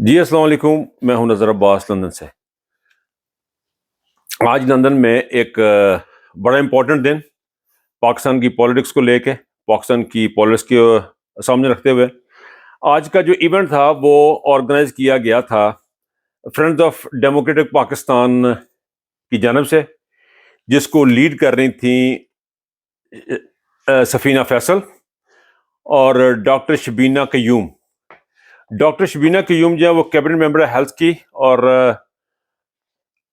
جی السلام علیکم، میں ہوں نظر عباس لندن سے۔ آج لندن میں ایک بڑا امپورٹنٹ دن پاکستان کی پولیٹکس کو لے کے، پاکستان کی پالیٹکس کے سامنے رکھتے ہوئے آج کا جو ایونٹ تھا وہ آرگنائز کیا گیا تھا فرینڈز آف ڈیموکریٹک پاکستان کی جانب سے، جس کو لیڈ کر رہی تھیں سفینہ فیصل اور ڈاکٹر شبینہ قیوم۔ ڈاکٹر شبینہ قیوم جو ہے وہ کیبنٹ ممبر ہے ہیلتھ کی اور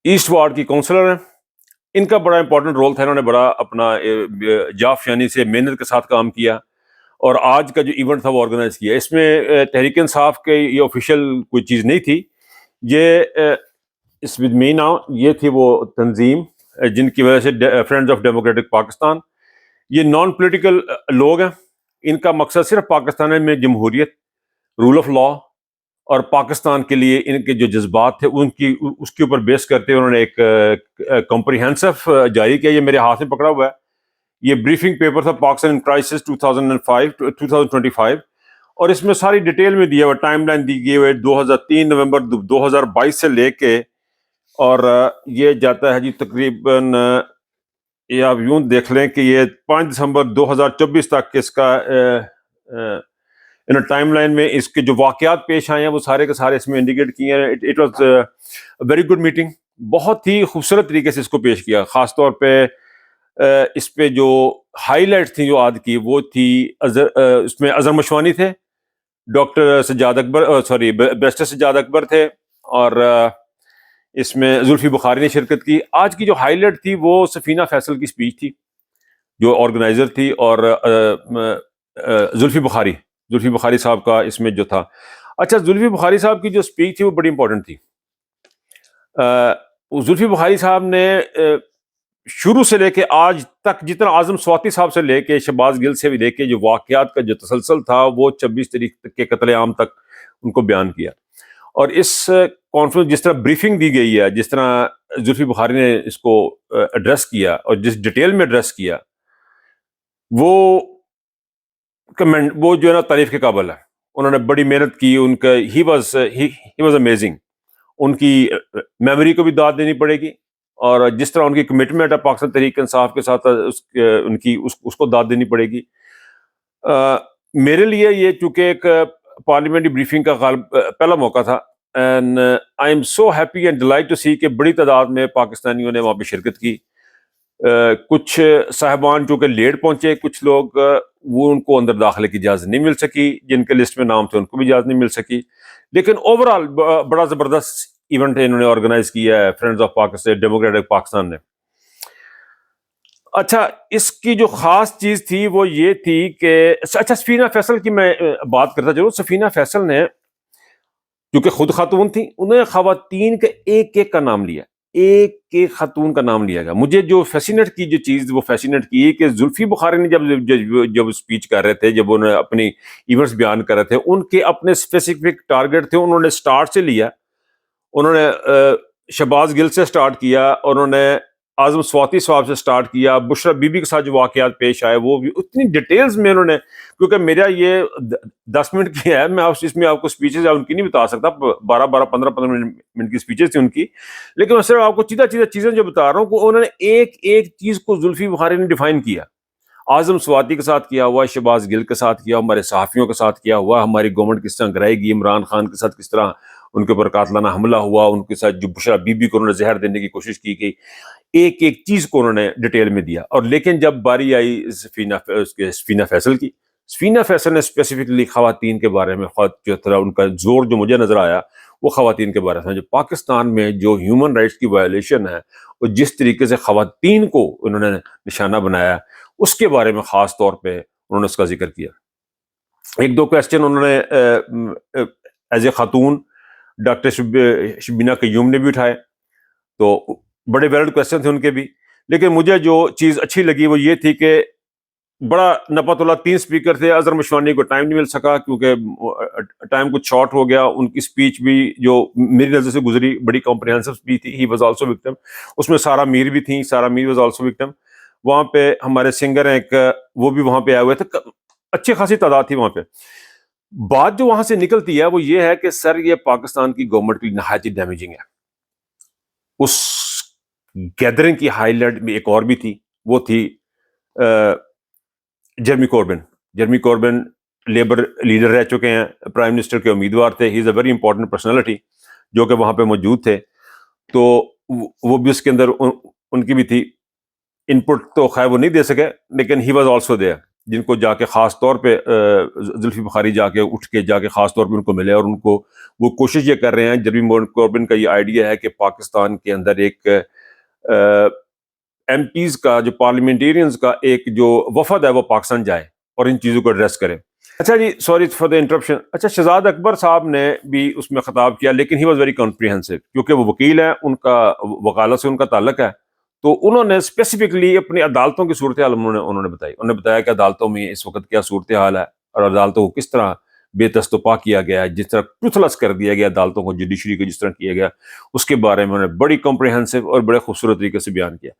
ایسٹ وارڈ کی کونسلر ہیں۔ ان کا بڑا امپورٹنٹ رول تھا، انہوں نے بڑا اپنا جافیانی سے محنت کے ساتھ کام کیا اور آج کا جو ایونٹ تھا وہ آرگنائز کیا۔ اس میں تحریک انصاف کے یہ آفیشیل کوئی چیز نہیں تھی، یہ اس ود می ناؤ یہ تھی وہ تنظیم جن کی وجہ سے فرینڈز آف ڈیموکریٹک پاکستان، یہ نان پولیٹیکل لوگ ہیں۔ ان کا مقصد صرف پاکستان میں جمہوریت، رول آف لا اور پاکستان کے لیے ان کے جو جذبات تھے اس کے اوپر بیس کرتے ہوئے انہوں نے ایک کمپریہنسو جاری کیا۔ یہ میرے ہاتھ میں پکڑا ہوا ہے، یہ بریفنگ پیپر تھا پاکستان ان کرائسس 2025 اور اس میں ساری ڈیٹیل میں دیا ہوا، ٹائم لائن دی گئی ہوئے 3 نومبر 2022 سے لے کے، اور یہ جاتا ہے جی تقریباً یہ آپ یوں دیکھ لیں کہ یہ 5 دسمبر 2024 تک اس کا ٹائم لائن میں اس کے جو واقعات پیش آئے ہیں وہ سارے کے سارے اس میں انڈیکیٹ کیے ہیں۔ It was very good meeting, بہت ہی خوبصورت طریقے سے اس کو پیش کیا۔ خاص طور پہ اس پہ جو ہائی لائٹس تھیں جو آج کی، وہ تھی اس میں اظہر مشوانی تھے، ڈاکٹر سجاد اکبر بیرسٹر سجاد اکبر تھے، اور اس میں زلفی بخاری نے شرکت کی۔ آج کی جو ہائی لائٹ تھی وہ سفینہ فیصل کی سپیچ تھی جو آرگنائزر تھی، اور زلفی بخاری صاحب کا اس میں جو تھا۔ اچھا، زلفی بخاری صاحب کی جو سپیچ تھی وہ بڑی امپورٹنٹ تھی۔ زلفی بخاری صاحب نے شروع سے لے کے آج تک جتنا اعظم سواتی صاحب سے لے کے شہباز گل سے بھی لے کے جو واقعات کا جو تسلسل تھا وہ 26 تاریخ کے قتل عام تک ان کو بیان کیا، اور اس کانفرنس جس طرح بریفنگ دی گئی ہے، جس طرح زلفی بخاری نے اس کو ایڈریس کیا اور جس ڈیٹیل میں ایڈریس کیا، وہ جو ہے نا تعریف کے قابل ہے۔ انہوں نے بڑی محنت کی، ان کا ہی واز امیزنگ۔ ان کی میموری کو بھی داد دینی پڑے گی، اور جس طرح ان کی کمٹمنٹ ہے پاکستان تحریک انصاف کے ساتھ اس کو داد دینی پڑے گی۔ میرے لیے یہ چونکہ ایک پارلیمنٹری بریفنگ کا پہلا موقع تھا، and I am so happy and delight to see کہ بڑی تعداد میں پاکستانیوں نے وہاں پہ شرکت کی۔ کچھ صاحبان چونکہ لیٹ پہنچے، کچھ لوگ وہ ان کو اندر داخلے کی اجازت نہیں مل سکی، جن کے لسٹ میں نام تھے ان کو بھی اجازت نہیں مل سکی، لیکن اوور آل بڑا زبردست ایونٹ انہوں نے آرگنائز کیا ہے friends of Pakistan democratic Pakistan نے۔ اچھا، اس کی جو خاص چیز تھی وہ یہ تھی کہ اچھا سفینہ فیصل کی میں بات کرتا چلوں۔ سفینہ فیصل نے کیونکہ خود خاتون تھی، انہوں نے خواتین کے ایک کا نام لیا، ایک خاتون کا نام لیا گیا۔ مجھے جو فیسینیٹ کی جو چیز وہ فیسینیٹ کی کہ زلفی بخاری نے جب اسپیچ کر رہے تھے، جب انہوں نے اپنی ایونٹس بیان کر رہے تھے، ان کے اپنے اسپیسیفک ٹارگٹ تھے، انہوں نے سٹارٹ سے لیا، انہوں نے شہباز گل سے سٹارٹ کیا، انہوں نے اعظم سواتی صاحب سے سٹارٹ کیا، بشرا بی بی کے ساتھ جو واقعات پیش آئے وہ بھی اتنی ڈیٹیلز میں انہوں نے، کیونکہ میرا یہ 10 منٹ کی ہے، میں اس میں آپ کو سپیچز ان کی نہیں بتا سکتا، 15 منٹ کی سپیچز تھی ان کی، لیکن میں صرف آپ کو چیزیں جو بتا رہا ہوں کہ انہوں نے ایک چیز کو زلفی بخاری نے ڈیفائن کیا۔ اعظم سواتی کے ساتھ کیا ہوا، شہباز گل کے ساتھ کیا، ہمارے صحافیوں کے ساتھ کیا ہوا، ہماری گورنمنٹ کس طرح گرائے گی، عمران خان کے ساتھ کس طرح ان کے اوپر قاتلانہ حملہ ہوا، ان کے ساتھ جو بشرا بی بی کو انہوں نے زہر دینے کی کوشش کی گئی، ایک چیز کو انہوں نے ڈیٹیل میں دیا۔ اور لیکن جب باری آئی سفینہ فیصل کی، سفینہ فیصل نے اسپیسیفکلی خواتین کے بارے میں جو طرح ان کا زور جو مجھے نظر آیا وہ خواتین کے بارے میں، جو پاکستان میں جو ہیومن رائٹس کی وائلیشن ہے اور جس طریقے سے خواتین کو انہوں نے نشانہ بنایا، اس کے بارے میں خاص طور پہ انہوں نے اس کا ذکر کیا۔ 1-2 کویسچن انہوں نے ایز اے خاتون ڈاکٹر شبینہ قیوم نے بھی اٹھائے، تو بڑے ویلڈ کویسچن تھے ان کے بھی، لیکن مجھے جو چیز اچھی لگی وہ یہ تھی کہ بڑا نپت اللہ 3 اسپیکر تھے۔ اظہر مشوانی کو ٹائم نہیں مل سکا کیونکہ ٹائم کچھ شارٹ ہو گیا، ان کی اسپیچ بھی جو میری نظر سے گزری بڑی کمپریہنسو اسپیچ تھی، ہی واز آلسو وکٹم، اس میں سارا میر بھی تھیں، سارا میر واز آلسو وکٹم۔ وہاں پہ ہمارے سنگر ہیں ایک، وہ بھی وہاں پہ آئے ہوئے تھے، اچھی خاصی تعداد تھی وہاں پہ۔ بات جو وہاں سے نکلتی ہے وہ یہ ہے کہ سر یہ پاکستان کی گورنمنٹ کی نہایت ہی ڈیمیجنگ ہے. اس گیدرنگ کی ہائی لائٹ میں ایک اور بھی تھی, وہ تھی جرمی کوربن. جرمی کوربن لیبر لیڈر رہ چکے ہیں, پرائم منسٹر کے امیدوار تھے, ہی از اے ویری امپورٹنٹ پرسنالٹی جو کہ وہاں پہ موجود تھے. تو وہ بھی اس کے اندر ان کی بھی تھی ان پٹ. تو خیر وہ نہیں دے سکے, لیکن ہی واز آلسو دیئر, جن کو جا کے خاص طور پہ زلفی بخاری جا کے اٹھ کے جا کے خاص طور پہ ان کو ملے, اور ان کو وہ کوشش یہ کر رہے ہیں. جرمی کوربن کا یہ آئیڈیا ہے کہ پاکستان کے اندر ایک ایم پیز کا, جو پارلیمنٹیرینز کا ایک جو وفد ہے وہ پاکستان جائے اور ان چیزوں کو ایڈریس کرے. اچھا جی, سوری فار دا انٹرپشن. اچھا, شہزاد اکبر صاحب نے بھی اس میں خطاب کیا, لیکن ہی واز ویری کمپریہنسو, کیونکہ وہ وکیل ہیں, ان کا وکالت سے ان کا تعلق ہے. تو انہوں نے اسپیسیفکلی اپنی عدالتوں کی صورتحال انہوں نے بتائی. انہوں نے بتایا کہ عدالتوں میں اس وقت کیا صورتحال ہے اور عدالتوں کو کس طرح بے دست و پا کیا گیا ہے, جس طرح ٹوتھلس کر دیا گیا عدالتوں کو, جوڈیشری کو جس طرح کیا گیا, اس کے بارے میں انہوں نے بڑی کمپریہنسو اور بڑے خوبصورت طریقے سے بیان کیا.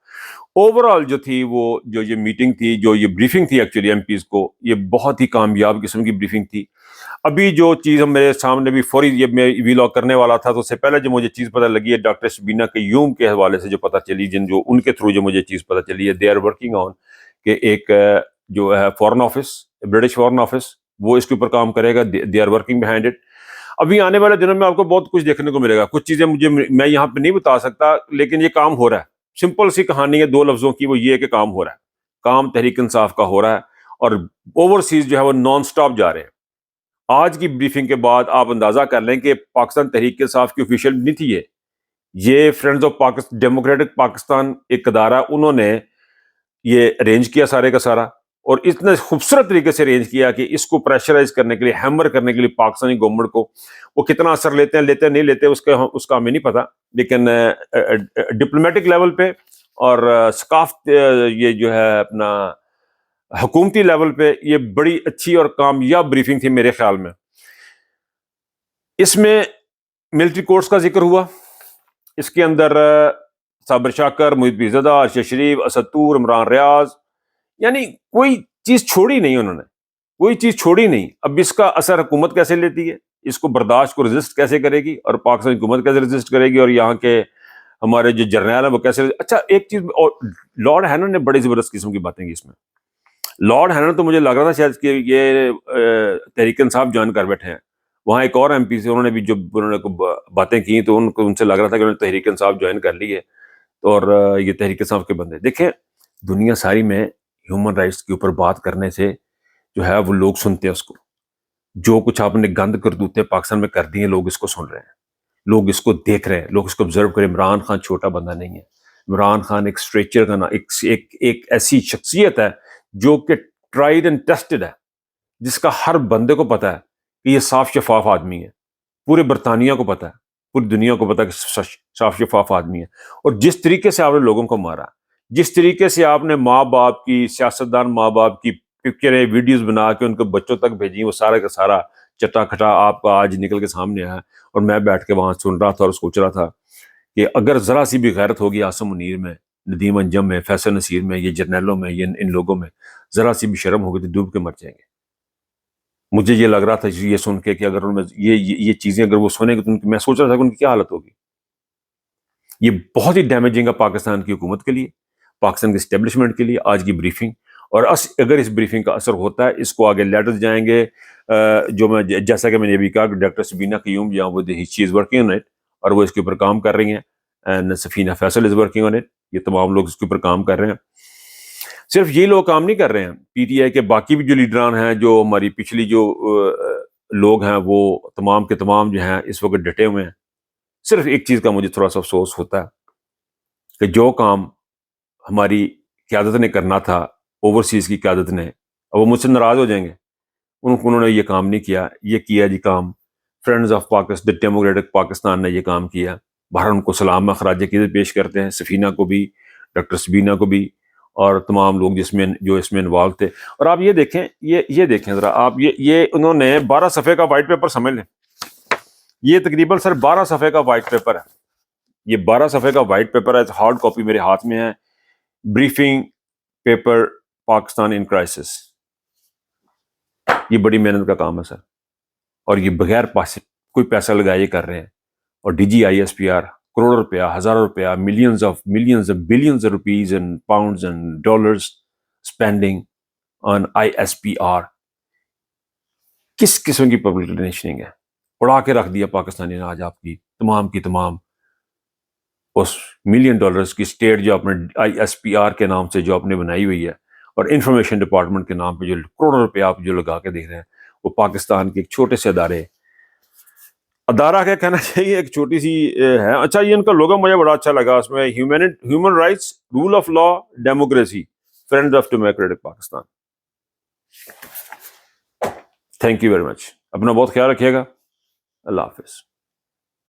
اوور آل جو تھی وہ جو یہ میٹنگ تھی, جو یہ بریفنگ تھی ایکچولی ایم پیز کو, یہ بہت ہی کامیاب قسم کی بریفنگ تھی. ابھی جو چیز میرے سامنے بھی فوری یہ میں وی لاگ کرنے والا تھا, تو اس سے پہلے جو مجھے چیز پتہ لگی ہے ڈاکٹر شبینہ قیوم کے حوالے سے جو پتہ چلی, جو ان کے تھرو جو مجھے چیز پتہ چلی ہے, دے آر ورکنگ آن کہ ایک جو ہے foreign office, British foreign office, وہ اس کے اوپر کام کرے گا. They are working behind it. ابھی آنے والے دنوں میں آپ کو بہت کچھ دیکھنے کو ملے گا. کچھ چیزیں میں یہاں پہ نہیں بتا سکتا, لیکن یہ کام ہو رہا ہے. سمپل سی کہانی ہے 2 لفظوں کی, وہ یہ ہے کہ کام ہو رہا ہے. کام تحریک انصاف کا ہو رہا ہے, اور اوورسیز جو ہے وہ نان سٹاپ جا رہے ہیں. آج کی بریفنگ کے بعد آپ اندازہ کر لیں کہ پاکستان تحریک انصاف کی آفیشیل نہیں تھی یہ friends of Pakistan, democratic Pakistan ایک ادارہ, انہوں نے یہ ارینج کیا سارے کا سارا, اور اتنے خوبصورت طریقے سے ارینج کیا کہ اس کو پریشرائز کرنے کے لیے, ہیمر کرنے کے لیے پاکستانی گورنمنٹ کو. وہ کتنا اثر لیتے ہیں نہیں لیتے, اس کا ہمیں نہیں پتا, لیکن ڈپلومیٹک لیول پہ اور ثقافت یہ جو ہے اپنا حکومتی لیول پہ یہ بڑی اچھی اور کامیاب بریفنگ تھی میرے خیال میں. اس میں ملٹری کورٹس کا ذکر ہوا, اس کے اندر صابر شاکر, محیط زدہ, ارشد شریف, اسد طور, عمران ریاض, یعنی کوئی چیز چھوڑی نہیں انہوں نے, کوئی چیز چھوڑی نہیں. اب اس کا اثر حکومت کیسے لیتی ہے, اس کو برداشت کو رزسٹ کیسے کرے گی, اور پاکستان حکومت کیسے رزسٹ کرے گی, اور یہاں کے ہمارے جو جرنیل ہیں وہ کیسے. اچھا ایک چیز, لارڈ ہینن نے بڑی زبردست قسم کی باتیں کی اس میں. لارڈ ہینن تو مجھے لگ رہا تھا شاید کہ یہ تحریک انصاف جوائن کر بیٹھے ہیں. وہاں ایک اور ایم پی سے, انہوں نے بھی جو انہوں نے باتیں کی تو ان سے لگ رہا تھا کہ انہوں نے تحریک انصاف جوائن کر لی ہے, اور یہ تحریک انصاف کے بندے. دیکھیں دنیا ساری میں ہیومن رائٹس کے اوپر بات کرنے سے جو ہے وہ لوگ سنتے ہیں اس کو. جو کچھ آپ نے گند کرتوتیں پاکستان میں کر دی ہیں, لوگ اس کو سن رہے ہیں, لوگ اس کو دیکھ رہے ہیں, لوگ اس کو آبزرو کریں. عمران خان چھوٹا بندہ نہیں ہے. عمران خان ایک اسٹریچر کا ایک ایسی شخصیت ہے جو کہ ٹرائیڈ اینڈ ٹیسٹڈ ہے, جس کا ہر بندے کو پتا ہے کہ یہ صاف شفاف آدمی ہے. پورے برطانیہ کو پتا ہے, پوری دنیا کو پتا ہے کہ صاف شفاف آدمی ہے. اور جس طریقے سے آپ نے لوگوں کو مارا, جس طریقے سے آپ نے ماں باپ کی, سیاستدان ماں باپ کی پکچریں ویڈیوز بنا کے ان کے بچوں تک بھیجی, وہ سارا کا سارا چٹا کھٹا آپ کا آج نکل کے سامنے آیا. اور میں بیٹھ کے وہاں سن رہا تھا اور سوچ رہا تھا کہ اگر ذرا سی بھی غیرت ہوگی عاصم منیر میں, ندیم انجم میں, فیصل نصیر میں, یہ جرنیلوں میں, یہ ان لوگوں میں ذرا سی بھی شرم ہوگی تو ڈوب کے مر جائیں گے. مجھے یہ لگ رہا تھا یہ سن کے کہ اگر ان میں یہ چیزیں اگر وہ سنیں گے تو میں سوچ رہا تھا کہ ان کی کیا حالت ہوگی. یہ بہت ہی ڈیمیجنگ ہے پاکستان کی حکومت کے لیے, پاکستان کے اسٹیبلشمنٹ کے لیے آج کی بریفنگ. اور اگر اس بریفنگ کا اثر ہوتا ہے, اس کو آگے لیٹرز جائیں گے, جو میں جیسا کہ میں نے ابھی کہا کہ ڈاکٹر شبینہ قیوم جہاں وہ شی از ورکنگ آن اٹ, اور وہ اس کے اوپر کام کر رہی ہیں, and Safina Faisal is working on it. یہ تمام لوگ اس کے اوپر کام کر رہے ہیں. صرف یہ لوگ کام نہیں کر رہے ہیں, پی ٹی آئی کے باقی بھی جو لیڈران ہیں, جو ہماری پچھلی جو لوگ ہیں, وہ تمام کے تمام جو ہیں اس وقت ڈٹے ہوئے ہیں. صرف ایک چیز کا مجھے تھوڑا سا افسوس ہوتا ہے کہ جو کام ہماری قیادت نے کرنا تھا, اوورسیز کی قیادت نے, اب وہ مجھ سے ناراض ہو جائیں گے, انہوں نے یہ کام نہیں کیا. یہ کیا جی کام friends of Pakistan, democratic Pakistan نے یہ کام کیا. باہر ان کو سلام خراج عقیدت پیش کرتے ہیں, سفینہ کو بھی, ڈاکٹر شبینہ کو بھی, اور تمام لوگ جو اس میں انوالو تھے. اور آپ یہ دیکھیں, یہ دیکھیں ذرا آپ, یہ انہوں نے 12 صفحے کا وائٹ پیپر سمجھ لیں. یہ تقریباً سر 12 صفحے کا وائٹ پیپر ہے. یہ 12 صفحے کا وائٹ پیپر ہے, ہارڈ کاپی میرے ہاتھ میں ہے. بریفنگ پیپر پاکستان ان کرائسس. یہ بڑی محنت کا کام ہے سر. اور یہ بغیر کوئی پیسہ لگائے یہ کر رہے ہیں. اور D G I S P R crore روپیہ، ہزاروں روپیہ، millions of billions rupees and pounds and dollars spending on I S P R. کس قسم کی پبلک ریلیشننگ ہے؟ اڑا کے رکھ دیا پاکستانی نے آج آپ کی تمام اس ملین ڈالرز کی اسٹیٹ جو آپ نے آئی ایس پی آر کے نام سے جو آپ نے بنائی ہوئی ہے، اور انفارمیشن ڈپارٹمنٹ کے نام پہ جو کروڑوں روپے آپ جو لگا کے دیکھ رہے ہیں، وہ پاکستان کے ایک چھوٹے سے ادارہ کیا کہنا چاہیے، ایک چھوٹی سی ہے. اچھا، یہ ان کا لوگو مجھے بڑا اچھا لگا، اس میں human rights, rule of law, democracy, friends of democratic Pakistan. Thank you very much. اپنا بہت خیال رکھیے گا. اللہ حافظ.